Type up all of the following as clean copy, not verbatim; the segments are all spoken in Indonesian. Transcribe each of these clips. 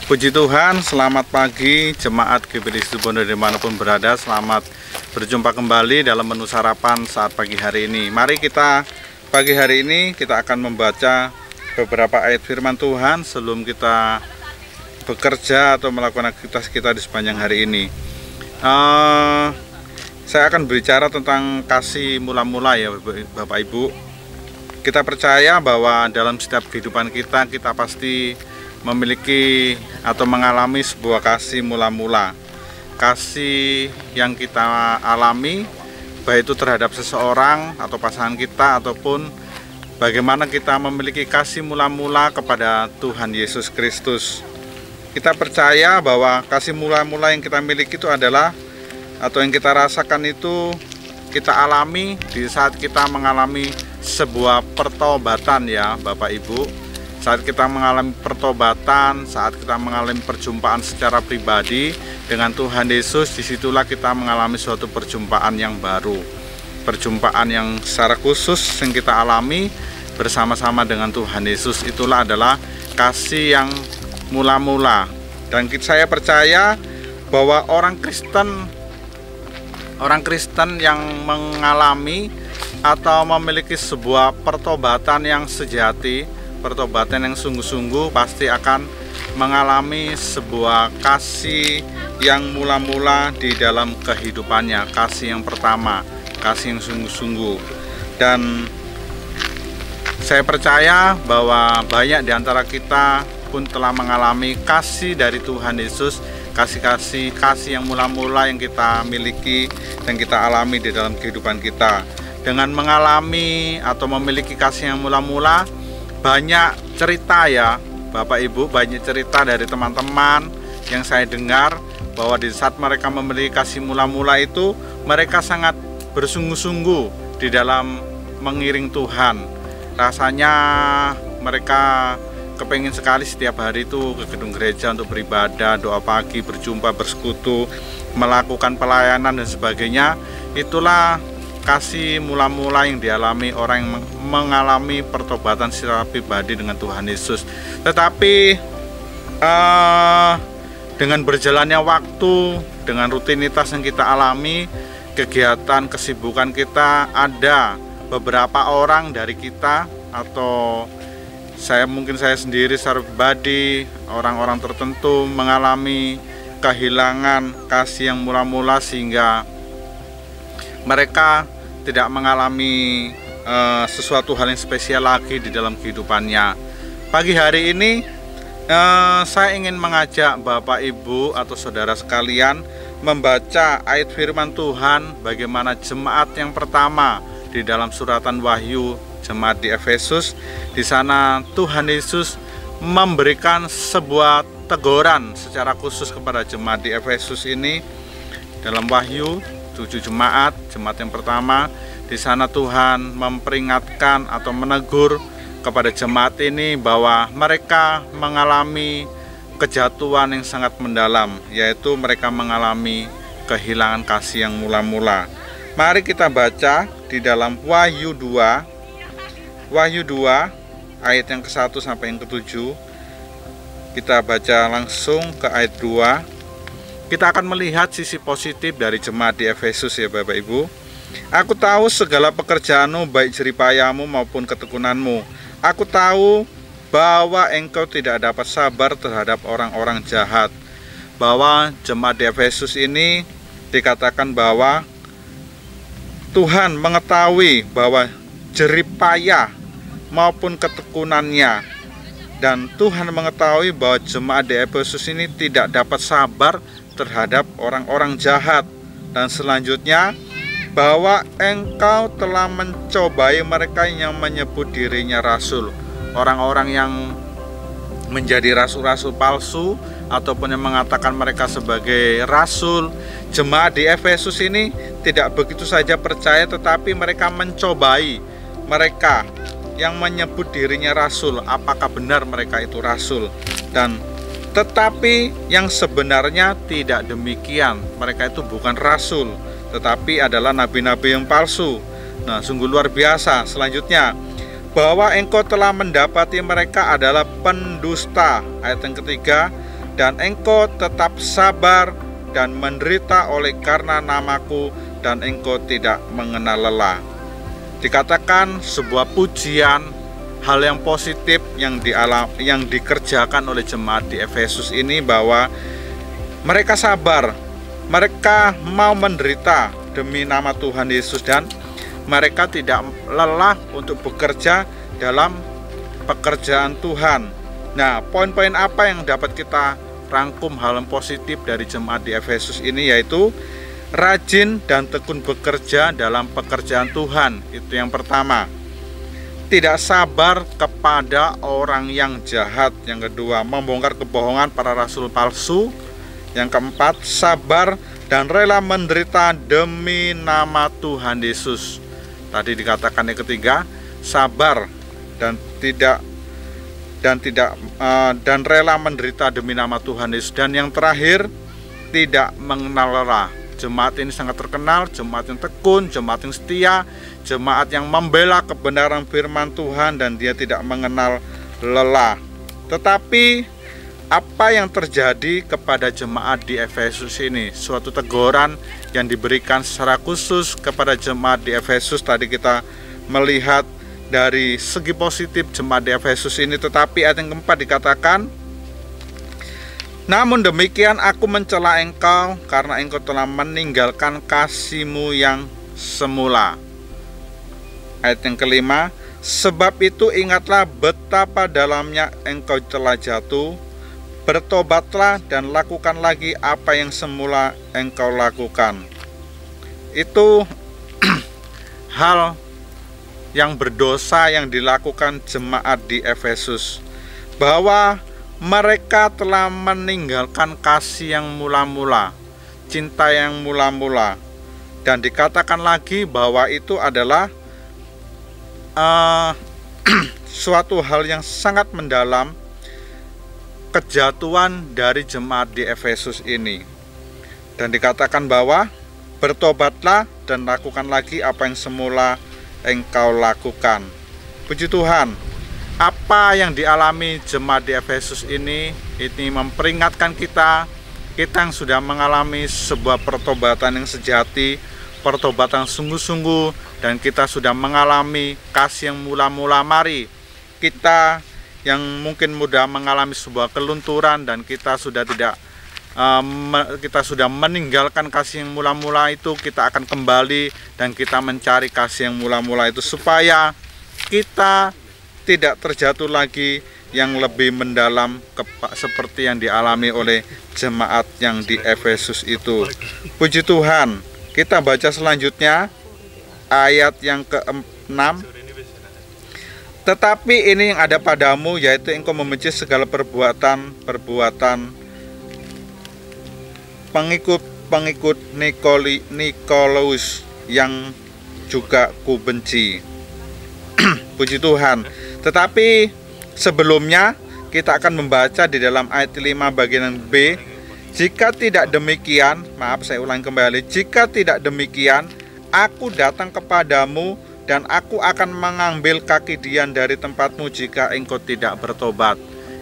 Puji Tuhan, selamat pagi jemaat GBD Situbondo dimanapun berada. Selamat berjumpa kembali dalam menu sarapan saat pagi hari ini. Mari pagi hari ini kita akan membaca beberapa ayat firman Tuhan sebelum kita bekerja atau melakukan aktivitas kita di sepanjang hari ini. Saya akan berbicara tentang kasih mula-mula ya Bapak Ibu. Kita percaya bahwa dalam setiap kehidupan kita pasti memiliki atau mengalami sebuah kasih mula-mula. Kasih yang kita alami, baik itu terhadap seseorang atau pasangan kita, ataupun bagaimana kita memiliki kasih mula-mula kepada Tuhan Yesus Kristus. Kita percaya bahwa kasih mula-mula yang kita miliki itu adalah, atau yang kita rasakan itu, kita alami di saat kita mengalami sebuah pertobatan ya Bapak Ibu. Saat kita mengalami pertobatan, saat kita mengalami perjumpaan secara pribadi dengan Tuhan Yesus, disitulah kita mengalami suatu perjumpaan yang baru. Perjumpaan yang secara khusus yang kita alami bersama-sama dengan Tuhan Yesus, itulah adalah kasih yang mula-mula. Dan saya percaya bahwa orang Kristen yang mengalami atau memiliki sebuah pertobatan yang sejati, pertobatan yang sungguh-sungguh, pasti akan mengalami sebuah kasih yang mula-mula di dalam kehidupannya. Kasih yang pertama, kasih yang sungguh-sungguh. Dan saya percaya bahwa banyak di antara kita pun telah mengalami kasih dari Tuhan Yesus, kasih yang mula-mula yang kita miliki dan kita alami di dalam kehidupan kita. Dengan mengalami atau memiliki kasih yang mula-mula, banyak cerita ya Bapak Ibu, banyak cerita dari teman-teman yang saya dengar bahwa di saat mereka memiliki kasih mula-mula itu, mereka sangat bersungguh-sungguh di dalam mengiring Tuhan. Rasanya mereka kepingin sekali setiap hari itu ke gedung gereja untuk beribadah, doa pagi, berjumpa, bersekutu, melakukan pelayanan dan sebagainya. Itulah kasih mula-mula yang dialami orang yang mengalami pertobatan secara pribadi dengan Tuhan Yesus. Tetapi dengan berjalannya waktu, dengan rutinitas yang kita alami, kegiatan, kesibukan kita, ada beberapa orang dari kita atau mungkin saya sendiri secara pribadi, orang-orang tertentu mengalami kehilangan kasih yang mula-mula sehingga mereka tidak mengalami sesuatu hal yang spesial lagi di dalam kehidupannya. Pagi hari ini saya ingin mengajak Bapak Ibu atau saudara sekalian membaca ayat firman Tuhan bagaimana jemaat yang pertama di dalam suratan Wahyu, jemaat di Efesus. Di sana Tuhan Yesus memberikan sebuah teguran secara khusus kepada jemaat di Efesus ini. Dalam Wahyu 7 jemaat yang pertama, di sana Tuhan memperingatkan atau menegur kepada jemaat ini bahwa mereka mengalami kejatuhan yang sangat mendalam, yaitu mereka mengalami kehilangan kasih yang mula-mula. Mari kita baca di dalam Wahyu 2 ayat yang ke-1 sampai yang ke-7. Kita baca langsung ke ayat 2. Kita akan melihat sisi positif dari jemaat di Efesus ya Bapak Ibu. Aku tahu segala pekerjaanmu, baik jeripayamu maupun ketekunanmu. Aku tahu bahwa engkau tidak dapat sabar terhadap orang-orang jahat. Bahwa jemaat di Efesus ini dikatakan bahwa Tuhan mengetahui bahwa jeripaya maupun ketekunannya, dan Tuhan mengetahui bahwa jemaat di Efesus ini tidak dapat sabar terhadap orang-orang jahat. Dan selanjutnya, bahwa engkau telah mencobai mereka yang menyebut dirinya rasul, orang-orang yang menjadi rasul-rasul palsu ataupun yang mengatakan mereka sebagai rasul. Jemaat di Efesus ini tidak begitu saja percaya, tetapi mereka mencobai mereka yang menyebut dirinya rasul, apakah benar mereka itu rasul. Dan tetapi yang sebenarnya tidak demikian, mereka itu bukan rasul, tetapi adalah nabi-nabi yang palsu. Nah, sungguh luar biasa. Selanjutnya, bahwa engkau telah mendapati mereka adalah pendusta. Ayat yang ketiga, dan engkau tetap sabar dan menderita oleh karena namaku, dan engkau tidak mengenal lelah. Dikatakan sebuah pujian, hal yang positif yang dikerjakan oleh jemaat di Efesus ini, bahwa mereka sabar, mereka mau menderita demi nama Tuhan Yesus, dan mereka tidak lelah untuk bekerja dalam pekerjaan Tuhan. Nah, poin-poin apa yang dapat kita rangkum hal yang positif dari jemaat di Efesus ini, yaitu rajin dan tekun bekerja dalam pekerjaan Tuhan. Itu yang pertama. Tidak sabar kepada orang yang jahat. Yang kedua, membongkar kebohongan para rasul palsu. Yang keempat, sabar dan rela menderita demi nama Tuhan Yesus. Tadi dikatakan yang ketiga, sabar dan rela menderita demi nama Tuhan Yesus. Dan yang terakhir, tidak mengenal lelah. Jemaat ini sangat terkenal, jemaat yang tekun, jemaat yang setia, jemaat yang membela kebenaran firman Tuhan, dan dia tidak mengenal lelah. Tetapi apa yang terjadi kepada jemaat di Efesus ini? Suatu teguran yang diberikan secara khusus kepada jemaat di Efesus. Tadi kita melihat dari segi positif jemaat di Efesus ini, tetapi ayat yang keempat dikatakan, namun demikian aku mencela engkau karena engkau telah meninggalkan kasihmu yang semula. Ayat yang kelima, sebab itu ingatlah betapa dalamnya engkau telah jatuh, bertobatlah dan lakukan lagi apa yang semula engkau lakukan. Itu hal yang berdosa yang dilakukan jemaat di Efesus, bahwa mereka telah meninggalkan kasih yang mula-mula, cinta yang mula-mula. Dan dikatakan lagi bahwa itu adalah suatu hal yang sangat mendalam, kejatuhan dari jemaat di Efesus ini. Dan dikatakan bahwa bertobatlah dan lakukan lagi apa yang semula engkau lakukan. Puji Tuhan, apa yang dialami jemaat di Efesus ini memperingatkan kita yang sudah mengalami sebuah pertobatan yang sejati, pertobatan sungguh-sungguh, dan kita sudah mengalami kasih yang mula-mula. Mari kita yang mungkin mudah mengalami sebuah kelunturan, dan kita sudah meninggalkan kasih yang mula-mula itu, kita akan kembali dan kita mencari kasih yang mula-mula itu, supaya kita tidak terjatuh lagi yang lebih mendalam seperti yang dialami oleh jemaat yang di Efesus itu. Puji Tuhan. Kita baca selanjutnya ayat yang ke-6. Tetapi ini yang ada padamu, yaitu engkau membenci segala perbuatan pengikut Nikolaus yang juga kubenci. Puji Tuhan. Tetapi sebelumnya kita akan membaca di dalam ayat 5 bagian B. Jika tidak demikian, saya ulangi kembali. Jika tidak demikian, aku datang kepadamu dan aku akan mengambil kaki Dian dari tempatmu jika engkau tidak bertobat.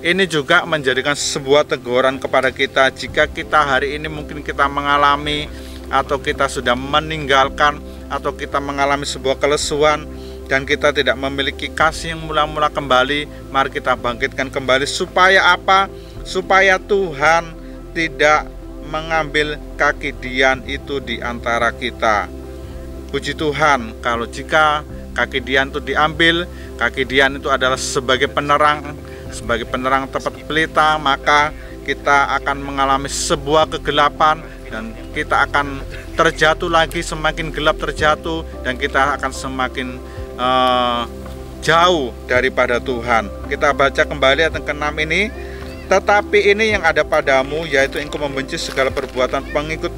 Ini juga menjadikan sebuah teguran kepada kita. Jika kita hari ini mungkin kita mengalami, atau kita sudah meninggalkan, atau kita mengalami sebuah kelesuan, dan kita tidak memiliki kasih yang mula-mula kembali, mari kita bangkitkan kembali. Supaya apa? Supaya Tuhan tidak mengambil kaki Dian itu di antara kita. Puji Tuhan, kalau jika kaki Dian itu diambil, kaki Dian itu adalah sebagai penerang tepat pelita, maka kita akan mengalami sebuah kegelapan, dan kita akan terjatuh lagi, semakin gelap terjatuh, dan kita akan semakin jauh daripada Tuhan. Kita baca kembali ayat ke-6 ini. Tetapi ini yang ada padamu, yaitu engkau membenci segala perbuatan pengikut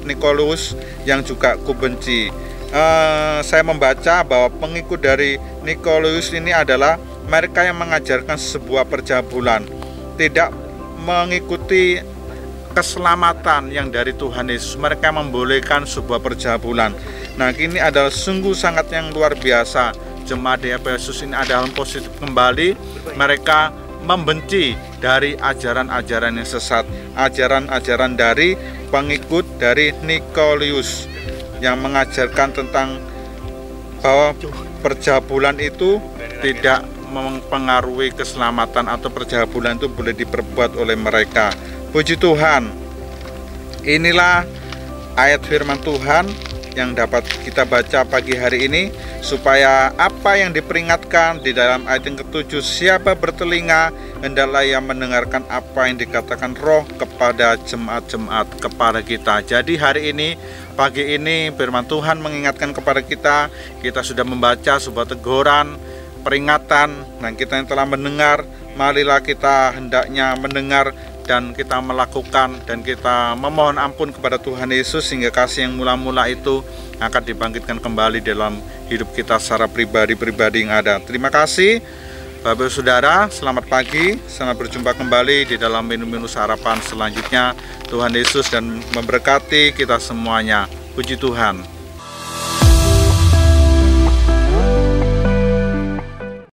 Nikolaus yang juga kubenci. Saya membaca bahwa pengikut dari Nikolaus ini adalah mereka yang mengajarkan sebuah perjabulan, tidak mengikuti keselamatan yang dari Tuhan Yesus. Mereka membolehkan sebuah perjabulan. Nah, ini adalah sungguh sangat yang luar biasa. Jemaat di Efesus ini ada hal positif kembali. Mereka membenci dari ajaran-ajaran yang sesat, ajaran-ajaran dari pengikut dari Nikolaus yang mengajarkan tentang bahwa perjabulan itu tidak mempengaruhi keselamatan atau perjabulan itu boleh diperbuat oleh mereka. Puji Tuhan, inilah ayat firman Tuhan yang dapat kita baca pagi hari ini, supaya apa yang diperingatkan di dalam ayat yang ke-7, siapa bertelinga hendaklah ia mendengarkan apa yang dikatakan Roh kepada jemaat-jemaat, kepada kita. Jadi hari ini, pagi ini firman Tuhan mengingatkan kepada kita sudah membaca sebuah teguran, peringatan, dan kita yang telah mendengar, marilah kita hendaknya mendengar dan kita melakukan, dan kita memohon ampun kepada Tuhan Yesus sehingga kasih yang mula-mula itu akan dibangkitkan kembali dalam hidup kita secara pribadi-pribadi yang ada. Terima kasih Bapak Ibu Saudara, selamat pagi, selamat berjumpa kembali di dalam menu-menu sarapan selanjutnya. Tuhan Yesus dan memberkati kita semuanya. Puji Tuhan.